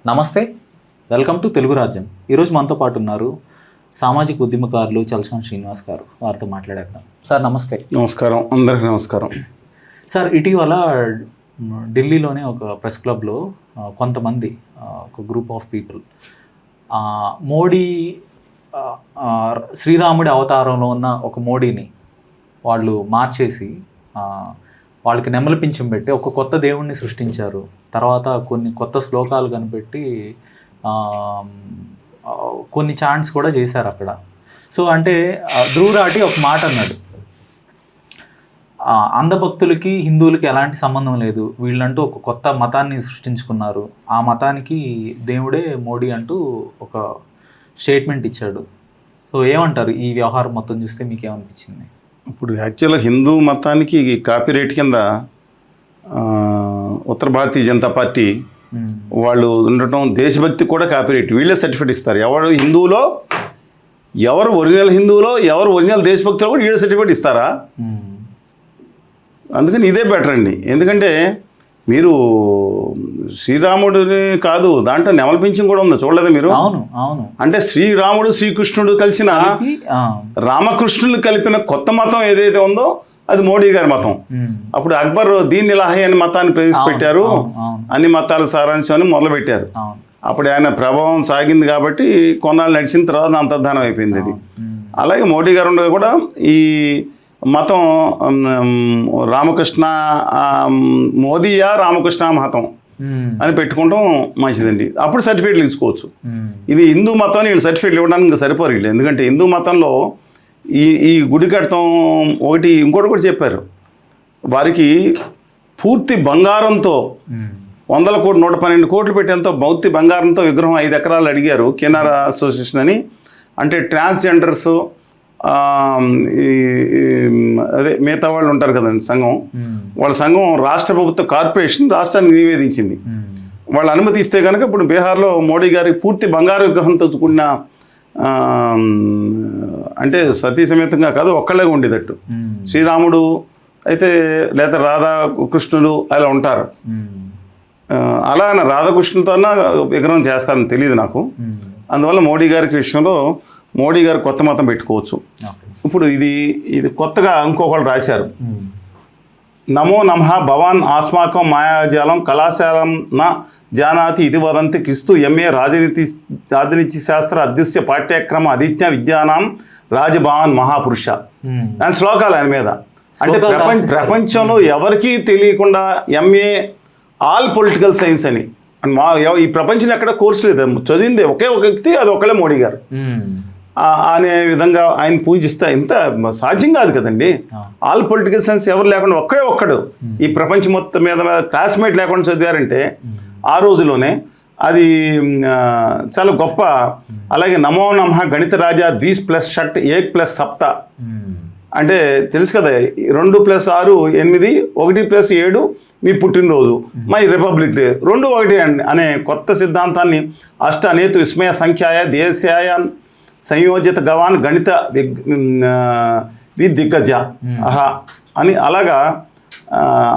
నమస్తే, welcome to Telugu రాజ్యం. ఈరోజు మనతో పాటు ఉన్నారు సామాజిక ఉద్యమకారులు చలసాని శ్రీనివాస్ గారు. వారితో మాట్లాడేద్దాం. సార్ నమస్తే. నమస్కారం, అందరికీ నమస్కారం. సార్, ఇటీవల ఢిల్లీలోనే ఒక ప్రెస్ క్లబ్లో కొంతమంది ఒక గ్రూప్ ఆఫ్ పీపుల్ మోడీ శ్రీరాముడి అవతారంలో ఉన్న ఒక మోడీని వాళ్ళు మార్చేసి వాళ్ళకి నెమలి పింఛం పెట్టి ఒక కొత్త దేవుణ్ణి సృష్టించారు. తర్వాత కొన్ని కొత్త శ్లోకాలు కనిపెట్టి కొన్ని చాంట్స్ కూడా చేశారు అక్కడ. సో అంటే ధ్రువరాటి ఒక మాట అన్నాడు, అంధభక్తులకి హిందువులకి ఎలాంటి సంబంధం లేదు, వీళ్ళంటూ ఒక కొత్త మతాన్ని సృష్టించుకున్నారు, ఆ మతానికి దేవుడే మోడీ అంటూ ఒక స్టేట్మెంట్ ఇచ్చాడు. సో ఏమంటారు ఈ వ్యవహారం మొత్తం చూస్తే మీకు ఏమనిపించింది? ఇప్పుడు యాక్చువల్గా హిందూ మతానికి కాపీరైట్ కింద ఉత్తర భారతీయ జనతా పార్టీ వాళ్ళు ఉండటం, దేశభక్తి కూడా కాపీరైట్, వీళ్ళే సర్టిఫికేట్ ఇస్తారు. ఎవరు హిందువులో, ఎవరు ఒరిజినల్ హిందువులో, ఎవరు ఒరిజినల్ దేశభక్తులు కూడా వీళ్ళే సర్టిఫికేట్ ఇస్తారా? అందుకని ఇదే బెటర్ అండి. ఎందుకంటే మీరు శ్రీరాముడిని కాదు, దాంట్లో నెమలి పింఛం కూడా ఉంది, చూడలేదా మీరు? అవును అవును. అంటే శ్రీరాముడు శ్రీకృష్ణుడు కలిసిన రామకృష్ణులు కలిపిన కొత్త మతం ఏదైతే ఉందో అది మోడీ గారి మతం. అప్పుడు అక్బర్ దీన్ ఇలాహి అనే మతాన్ని ప్రవేశపెట్టారు, అన్ని మతాల సారాంశం అని మొదలుపెట్టారు. అప్పుడు ఆయన ప్రభావం సాగింది కాబట్టి కొన్నాళ్ళు నడిచిన తర్వాత అంతర్ధానం అయిపోయింది అది. అలాగే మోడీ గారు కూడా ఈ మతం రామకృష్ణ మోదీయా రామకృష్ణ మతం అని పెట్టుకుంటాం మంచిదండి. అప్పుడు సర్టిఫికేట్లు ఇచ్చుకోవచ్చు. ఇది హిందూ మతం అని వీళ్ళు సర్టిఫికేట్లు ఇవ్వడానికి ఇంకా సరిపోరు వీళ్ళు. ఎందుకంటే హిందూ మతంలో ఈ గుడి కడతాం ఒకటి, ఇంకోటి కూడా చెప్పారు, వారికి పూర్తి బంగారంతో 100 కోట్లు 112 కోట్లు పెట్టేంతో పూర్తి బంగారంతో విగ్రహం 5 ఎకరాలు అడిగారు కెనరా అసోసియేషన్ అని. అంటే ట్రాన్స్జెండర్స్ అదే మిగతా వాళ్ళు ఉంటారు కదండి సంఘం, వాళ్ళ సంఘం రాష్ట్ర ప్రభుత్వ కార్పొరేషన్ రాష్ట్రానికి నివేదించింది. వాళ్ళు అనుమతి ఇస్తే కనుక ఇప్పుడు బీహార్లో మోడీ గారికి పూర్తి బంగారు విగ్రహంతో కూడిన, అంటే సతీ సమేతంగా కాదు ఒక్కళ్ళగా ఉండేటట్టు, శ్రీరాముడు అయితే లేదా రాధాకృష్ణులు అలా ఉంటారు, అలా రాధాకృష్ణులతో విగ్రహం చేస్తారని తెలియదు నాకు. అందువల్ల మోడీ గారికి విషయంలో మోడీ గారు కొత్త మతం పెట్టుకోవచ్చు. ఇప్పుడు ఇది కొత్తగా ఇంకొకళ్ళు రాశారు, నమో నమః భవాన్ ఆస్మాకం మాయాజాలం కళాశాలం నా జానాతి ఇది వదంతి క్రిస్తు ఎంఏ రాజనీతి శాస్త్ర అధ్యుష్య పాఠ్యక్రమ అధిజ్ఞ విద్యానాం రాజభావన్ మహాపురుష అని శ్లోకాలు ఆయన మీద. అంటే ప్రపంచంలో ఎవరికీ తెలియకుండా ఎంఏ ఆల్ పొలిటికల్ సైన్స్ అని, ఈ ప్రపంచంలో ఎక్కడ కోర్సు లేదు, చదివింది ఒకే ఒక వ్యక్తి, అది ఒకళ్ళే మోడీ గారు అనే విధంగా ఆయన పూజిస్తే ఇంత సాధ్యం కాదు కదండి. ఆల్ పొలిటికల్ సైన్స్ ఎవరు లేకుండా ఒక్కడు ఈ ప్రపంచం మొత్తం మీద క్లాస్మేట్ లేకుండా చదివారంటే ఆ రోజులోనే అది చాలా గొప్ప. అలాగే నమో నమః గణిత రాజా 20 + షట్ 1 + సప్త అంటే తెలుసు కదా, 2 + 6 8, 1 + 7 మీ పుట్టినరోజు, మై రిపబ్లిక్ డే, 2 1 అనే కొత్త సిద్ధాంతాన్ని అష్ట అనేతు విస్మయ సంఖ్యాయ దేశాయ సంయోజిత గవాన్ గణిత దిగ్గజ అహా అని అలాగా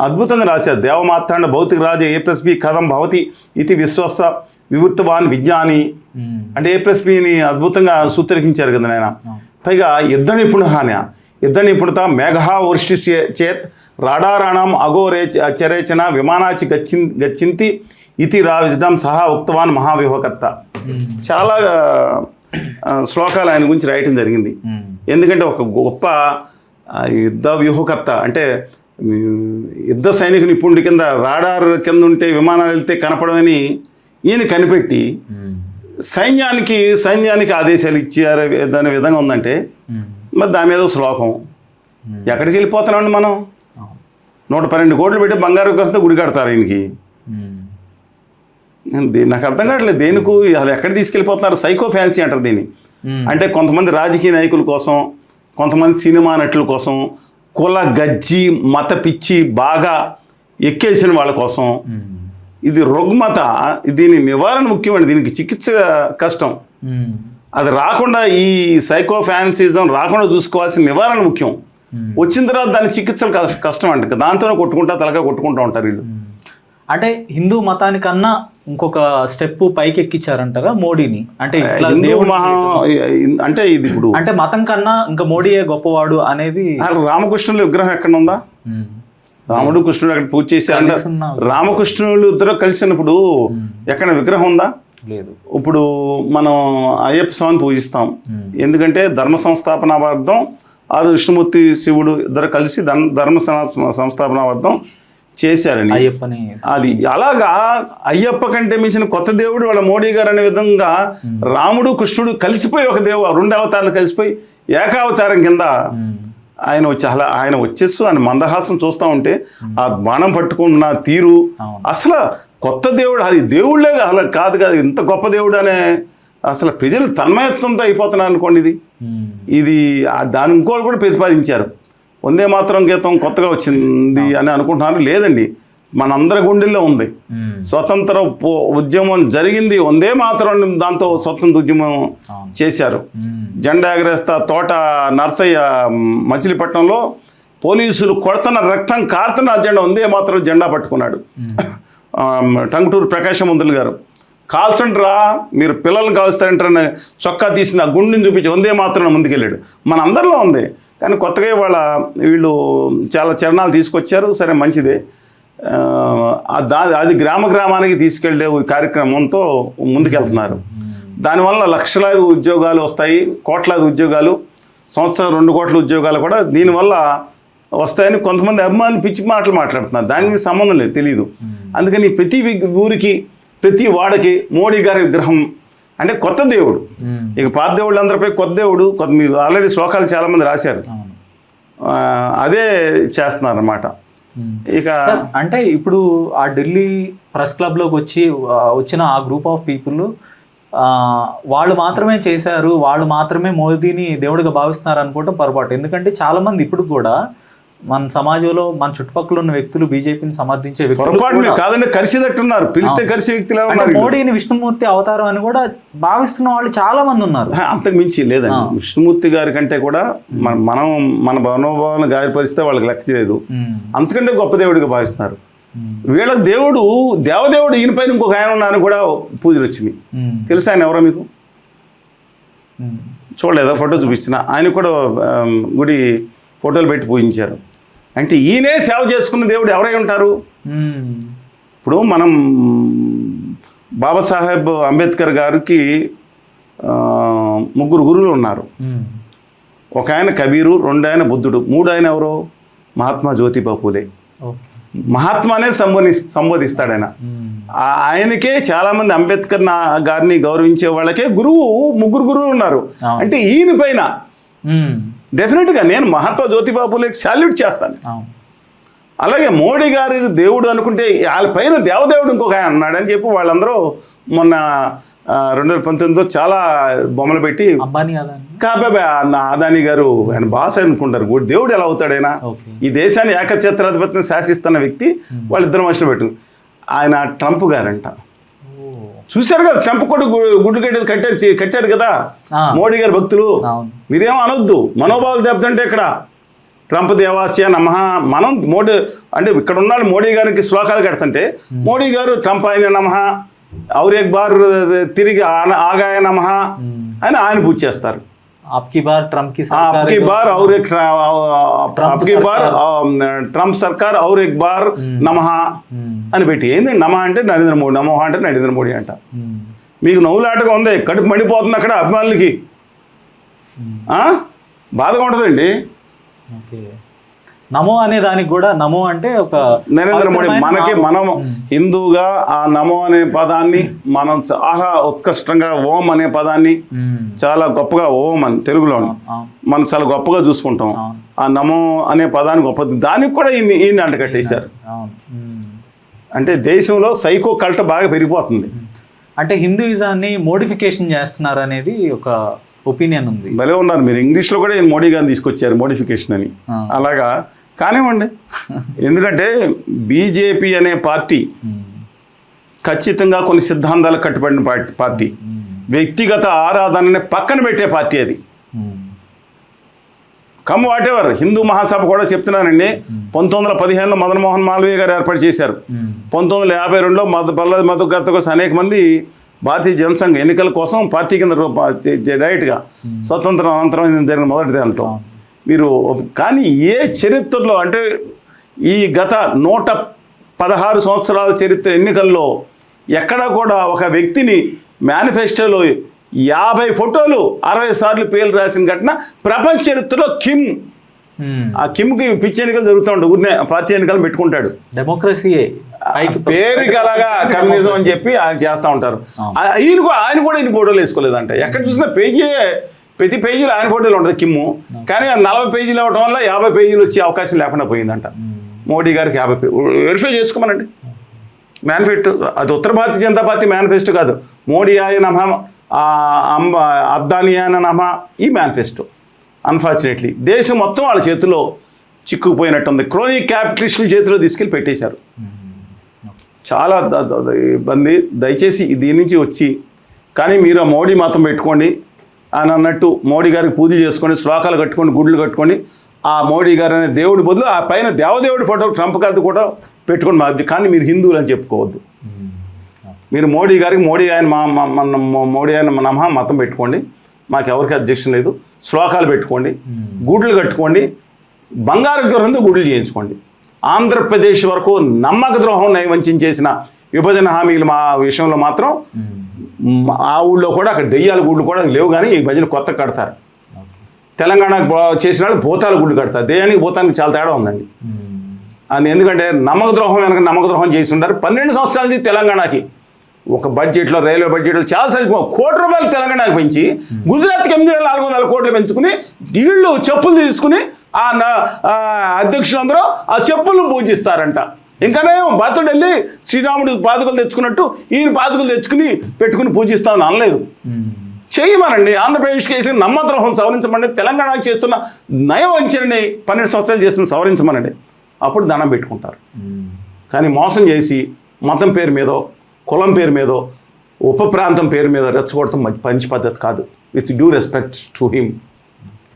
అద్భుతంగా రాశారు. దేవమాత్రాండ భౌతిక రాజు A+B కథం భవతి ఇది విశ్వస వివృత్తవాన్ విజ్ఞాని అంటే A+Bని అద్భుతంగా సూత్రీకరించారు కదా ఆయన. పైగా యుద్ధ నిపుణత మేఘా వర్షి చేత్ రాడారాణం అఘోరే చరేచన విమానాచి గచ్చింతి ఇతి రావిజం సహా ఉక్తవాన్ మహావ్యూహకర్త. చాలా శ్లోకాలు ఆయన గురించి రాయటం జరిగింది. ఎందుకంటే ఒక గొప్ప యుద్ధ వ్యూహకర్త, అంటే యుద్ధ సైనిక నిపుణుడి కింద రాడార్ కింద ఉంటే విమానాలు వెళ్తే కనపడమని ఈయన కనిపెట్టి సైన్యానికి ఆదేశాలు ఇచ్చారు దాని విధంగా ఉందంటే మరి దాని మీద శ్లోకం. ఎక్కడికి వెళ్ళిపోతున్నామండి మనం? 112 కోట్లు పెట్టి బంగారు విగ్రహంతో గుడి కడతారు ఈయనకి. నాకు అర్థం కావట్లేదు దేనికి అది ఎక్కడ తీసుకెళ్ళిపోతున్నారు. సైకో ఫ్యాన్సీ అంటారు దీన్ని. అంటే కొంతమంది రాజకీయ నాయకుల కోసం, కొంతమంది సినిమా నటుల కోసం, కుల గజ్జి మత పిచ్చి బాగా ఎక్కేసిన వాళ్ళ కోసం ఇది రుగ్మత. దీని నివారణ ముఖ్యమండి, దీనికి చికిత్స కష్టం. అది రాకుండా, ఈ సైకో ఫ్యాన్సిజం రాకుండా చూసుకోవాల్సిన నివారణ ముఖ్యం. వచ్చిన తర్వాత దాని చికిత్సలు కష్టం అంట, దాంతోనే తలగా కొట్టుకుంటూ ఉంటారు వీళ్ళు. అంటే హిందూ మతానికన్నా ఇంకొక స్టెప్ పైకి ఎక్కించారంటారా మోడీని? అంటే ఇట్లా హిందూ దేవుడు అంటే ఇది ఇప్పుడు అంటే మతం కన్నా ఇంకా మోడీయే గొప్పవాడు అనేది. రామకృష్ణుల విగ్రహం ఎక్కడ ఉందా? రాముడు కృష్ణుడు అక్కడ పూజ చేశారు. రామకృష్ణులు ఇద్దరు కలిసినప్పుడు ఎక్కడ విగ్రహం ఉందా? లేదు. ఇప్పుడు మనం అయ్యప్ప స్వామిని పూజిస్తాం, ఎందుకంటే ధర్మ సంస్థాపనార్థం విష్ణుమూర్తి శివుడు ఇద్దరు కలిసి ధర్మ సంస్థాపనార్థం చేశారని అయ్యప్పని. అది అలాగా అయ్యప్ప కంటే మించిన కొత్త దేవుడు వాళ్ళ మోడీ గారు అనే విధంగా రాముడు కృష్ణుడు కలిసిపోయి ఒక దేవుడు, రెండు అవతారాలు కలిసిపోయి ఏకావతారం కింద ఆయన వచ్చేస్తూ ఆయన మందహాసం చూస్తూ ఉంటే ఆ బాణం పట్టుకున్న తీరు అసలు కొత్త దేవుడు, అది దేవుళ్ళే అలా కాదు కాదు ఇంత గొప్ప దేవుడు అనే అసలు ప్రజలు తన్మయత్వంతో అయిపోతున్నారు అనుకోండి. ఇది దాని ఇంకోటి కూడా ప్రతిపాదించారు. వందే మాతరం గీతం కొత్తగా వచ్చింది అని అనుకుంటున్నారు. లేదండి, మనందరి గుండెల్లో ఉంది. స్వతంత్ర ఉద్యమం జరిగింది వందే మాతరం, దాంతో స్వతంత్ర ఉద్యమం చేశారు. జెండా ఎగరేస్తా తోట నర్సయ్య మచిలీపట్నంలో పోలీసులు కొడుతున్న రక్తం కారుతున్న జెండా వందే మాతరం జెండా పట్టుకున్నాడు. టంగుటూరు ప్రకాశమంతులు గారు కాల్చండి రా, మీరు పిల్లల్ని కాల్స్తారంటారని చొక్కా తీసిన గుండెని చూపించి వందే మాత్రం ముందుకెళ్ళాడు. మన అందరిలో ఉంది. కానీ కొత్తగా వీళ్ళు చాలా చరణాలు తీసుకొచ్చారు. సరే, మంచిదే. అది గ్రామానికి తీసుకెళ్లే కార్యక్రమంతో ముందుకెళ్తున్నారు. దానివల్ల లక్షలాది ఉద్యోగాలు వస్తాయి, కోట్లాది ఉద్యోగాలు, సంవత్సరం 2 కోట్ల ఉద్యోగాలు కూడా దీనివల్ల వస్తాయని కొంతమంది అభిమానులు పిచ్చి మాటలు మాట్లాడుతున్నారు. దానికి సంబంధం లేదు, తెలియదు. అందుకని ప్రతి ఊరికి ప్రతి వాడకి మోడీ గారి విగ్రహం అంటే కొత్త దేవుడు. ఇక పాత దేవుళ్ళు అందరిపై కొత్త దేవుడు, మీరు ఆల్రెడీ శ్లోకాలు చాలామంది రాశారు, అదే చేస్తున్నారు అన్నమాట. ఇక అంటే ఇప్పుడు ఆ ఢిల్లీ ప్రెస్ క్లబ్లోకి వచ్చిన ఆ గ్రూప్ ఆఫ్ పీపుల్ వాళ్ళు మాత్రమే చేశారు, వాళ్ళు మాత్రమే మోదీని దేవుడిగా భావిస్తున్నారు అనుకోవటం పొరపాటు. ఎందుకంటే చాలామంది ఇప్పుడు కూడా మన సమాజంలో మన చుట్టుపక్కల ఉన్న వ్యక్తులు బీజేపీని సమర్థించే వ్యక్తులు కాదండి, కలిసినట్టున్నారు, పిలిస్తే కలిసి వ్యక్తులు మోడీని విష్ణుమూర్తి అవతారం అని కూడా భావిస్తున్న వాళ్ళు చాలా మంది ఉన్నారు. అంతకు మించి లేదండి, విష్ణుమూర్తి గారి కంటే కూడా మనం మన మనోభావాలను గాయపరిస్తే వాళ్ళకి లెక్క చేయలేదు, అంతకంటే గొప్ప దేవుడిగా భావిస్తున్నారు. వీళ్ళ దేవుడు దేవదేవుడు ఈయన పైన ఇంకొక ఆయన ఉన్నారని కూడా పూజలు వచ్చినాయి. తెలుసా ఆయన ఎవరో మీకు? చూడలేదా? ఫోటో చూపించిన ఆయన కూడా గుడి ఫోటోలు పెట్టి పూజించారు. అంటే ఈయనే సేవ చేసుకున్న దేవుడు ఎవరై ఉంటారు? ఇప్పుడు మనం బాబాసాహెబ్ అంబేద్కర్ గారికి 3 గురువులు ఉన్నారు. ఒక ఆయన కబీరు, 2 ఆయన బుద్ధుడు, 3 ఆయన ఎవరు? మహాత్మా జ్యోతిబా పూలే. మహాత్మానే సంబోధిస్తాడు ఆయన. ఆయనకే చాలామంది అంబేద్కర్ గారిని గౌరవించే వాళ్ళకే 3 గురువులు ఉన్నారు. అంటే ఈయన పైన డెఫినెట్గా నేను మహాత్మా జ్యోతిబా పూలేకి సాల్యూట్ చేస్తాను. అలాగే మోడీ గారి దేవుడు అనుకుంటే వాళ్ళ పైన దేవదేవుడు ఇంకొక ఆయన అన్నాడని చెప్పి వాళ్ళందరూ మొన్న 2019లో చాలా బొమ్మలు పెట్టి కాబే అదానీ గారు ఆయన బాస్ అనుకుంటారు. దేవుడు ఎలా అవుతాడైనా? ఈ దేశాన్ని ఏకఛత్రాధిపతిని శాసిస్తున్న వ్యక్తి వాళ్ళిద్దరు మనుషులు పెట్టు. ఆయన ట్రంప్ గారంట. చూశారు కదా, ట్రంప్ కూడా గుడ్లు కట్టారు కదా మోడీ గారి భక్తులు. మీరేమో అనొద్దు, మనోభావాలు దెబ్బతంటే ఇక్కడ ట్రంప్ దేవాస్య నమః. మనం మోడీ అంటే ఇక్కడ ఉన్నాడు మోడీ గారికి శ్లోకాలు కడుతుంటే మోడీ గారు ట్రంప్ ఆయన నమః, ఔర్ ఎక్ బార్ తిరిగి ఆగాయ నమః అని ఆయన పూజ చేస్తారు. అబ్కి బార్ ట్రంప్ సర్కార్ ఔర్ ఎక్ బార్ నమః అని పెట్టి ఏంటంటే నమః అంటే నరేంద్ర మోడీ, నమః అంటే నరేంద్ర మోడీ అంట. మీకు నవ్వులాటగా ఉంది, కడుపు మండిపోతుంది అక్కడ అభిమానులకి, బాధగా ఉంటుందండి. నమో అనే దానికి కూడా నమో అంటే ఒక నరేంద్ర మోడీ. మనం హిందూగా ఆ నమో అనే పదాన్ని మనం చాలా ఉత్కృష్టంగా ఓం అనే పదాన్ని చాలా గొప్పగా ఓం అని తెలుగులో మనం చాలా గొప్పగా చూసుకుంటాం. ఆ నమో అనే పదాన్ని గొప్పది, దానికి కూడా ఈయన అంట కట్టేశారు. అంటే దేశంలో సైకో కల్ట్ బాగా పెరిగిపోతుంది. అంటే హిందూయిజాన్ని మోడిఫికేషన్ చేస్తున్నారు అనేది ఒక ఒపీనియన్ ఉంది. భలే ఉన్నారు మీరు, ఇంగ్లీష్లో కూడా మోడీ గారిని తీసుకొచ్చారు మోడిఫికేషన్ అని. అలాగా కానివ్వండి, ఎందుకంటే బీజేపీ అనే పార్టీ ఖచ్చితంగా కొన్ని సిద్ధాంతాలకు కట్టుబడిన పార్టీ, వ్యక్తిగత ఆరాధనని పక్కన పెట్టే పార్టీ అది. Come what ever Hindu Mahasabha కూడా చెప్తున్నానండి. 1915లో మదన్ మోహన్ మాల్వీయ గారు ఏర్పాటు చేశారు. 1952లో పల్లవి మధుకర్త కోసం అనేక మంది భారతీయ జనసంఘ ఎన్నికల కోసం పార్టీ కింద డైరెక్ట్గా స్వతంత్రం అనంతరం జరిగిన మొదటి దాంట్లో మీరు. కానీ ఏ చరిత్రలో అంటే ఈ గత 116 సంవత్సరాల చరిత్ర ఎన్నికల్లో ఎక్కడా కూడా ఒక వ్యక్తిని మేనిఫెస్టోలో 50 ఫోటోలు 60 సార్లు పేర్లు రాసిన ఘటన ప్రపంచ చరిత్రలో కిమ్. ఆ కిమ్కి పిచ్చి ఎన్నికలు జరుగుతూ ఉంటాయి, ఊరినే పార్టీ ఎన్నికలు పెట్టుకుంటాడు. డెమోక్రసీయే పేరుకి అలాగా కమ్యూనిజం అని చెప్పి ఆయన చేస్తూ ఉంటారు. ఆయన కూడా ఇన్ని ఫోటోలు వేసుకోలేదంట. ఎక్కడ చూసినా ప్రతి పేజీలో ఆయన ఫోటోలు ఉంటుంది కిమ్ము. కానీ 40 పేజీలు అవ్వడం వల్ల 50 పేజీలు వచ్చే అవకాశం లేకుండా పోయిందంట. మోడీ గారికి 50 వెరిఫై చేసుకోమనండి మేనిఫెస్టో. అది ఉత్తర భారతీయ జనతా పార్టీ మేనిఫెస్టో కాదు. మోడీ ఆయన అద్దాని ఆయన ఈ మేనిఫెస్టో. అన్ఫార్చునేట్లీ దేశం మొత్తం వాళ్ళ చేతిలో చిక్కుకుపోయినట్టుంది. క్రోనీ క్యాపిటలిస్టుల చేతిలో తీసుకెళ్ళి పెట్టేశారు. చాలా ఇబ్బంది. దయచేసి దీని నుంచి వచ్చి కానీ మీరు ఆ మోడీ మతం పెట్టుకోండి అని అన్నట్టు మోడీ గారికి పూజలు చేసుకొని శ్లోకాలు కట్టుకొని గుడ్లు కట్టుకొని ఆ మోడీ గారు అనే దేవుడి బదులు ఆ పైన దేవదేవుడి ఫోటో ట్రంప్ గారిది కూడా పెట్టుకొని కానీ మీరు హిందువులు అని చెప్పుకోవద్దు. మీరు మోడీ గారికి మోడీ ఆయన నమః మతం పెట్టుకోండి, మాకు ఎవరికి అబ్జెక్షన్ లేదు. శ్లోకాలు పెట్టుకోండి, గుడ్లు కట్టుకోండి, బంగారు గ్రహంతో గుడ్లు చేయించుకోండి. ఆంధ్రప్రదేశ్ వరకు నమ్మక ద్రోహం నైవంచం చేసిన విభజన హామీలు మా విషయంలో మాత్రం ఆ ఊళ్ళో కూడా అక్కడ దెయ్యాల గుళ్ళు కూడా లేవు. కానీ ఈ భజన కొత్త కడతారు. తెలంగాణకు చేసిన వాళ్ళు భూతాల గుళ్ళు కడతారు. దెయ్యానికి భూతానికి చాలా తేడా ఉందండి. అది ఎందుకంటే నమ్మక ద్రోహం వెనక నమ్మక ద్రోహం చేసి ఉంటారు. 12 సంవత్సరాల నుంచి తెలంగాణకి ఒక బడ్జెట్లో రైల్వే బడ్జెట్లో చాలాసార్లు ₹1,00,00,000 తెలంగాణకి పెంచి గుజరాత్కి 8,400 కోట్లు పెంచుకుని వీళ్ళు చెప్పులు తీసుకుని ఆ అధ్యక్షులందరూ ఆ చెప్పులను పూజిస్తారంట. ఇంకానే భర్తడు వెళ్ళి శ్రీరాముడు పాదుకలు తెచ్చుకున్నట్టు ఈయన పాదుకలు తెచ్చుకుని పెట్టుకుని పూజిస్తామని అనలేదు. చేయమనండి. ఆంధ్రప్రదేశ్కి చేసిన నమ్మద్రోహం సవరించమనండి. తెలంగాణకి చేస్తున్న నయవంచనని 12 సంవత్సరాలు చేసిన సవరించమనండి. అప్పుడు దండం పెట్టుకుంటారు. కానీ మోసం చేసి మతం పేరు మీదో కులం పేరు మీదో ఉప ప్రాంతం పేరు మీద రెచ్చగొడతాం మంచి పద్ధతి కాదు. With due respect to him.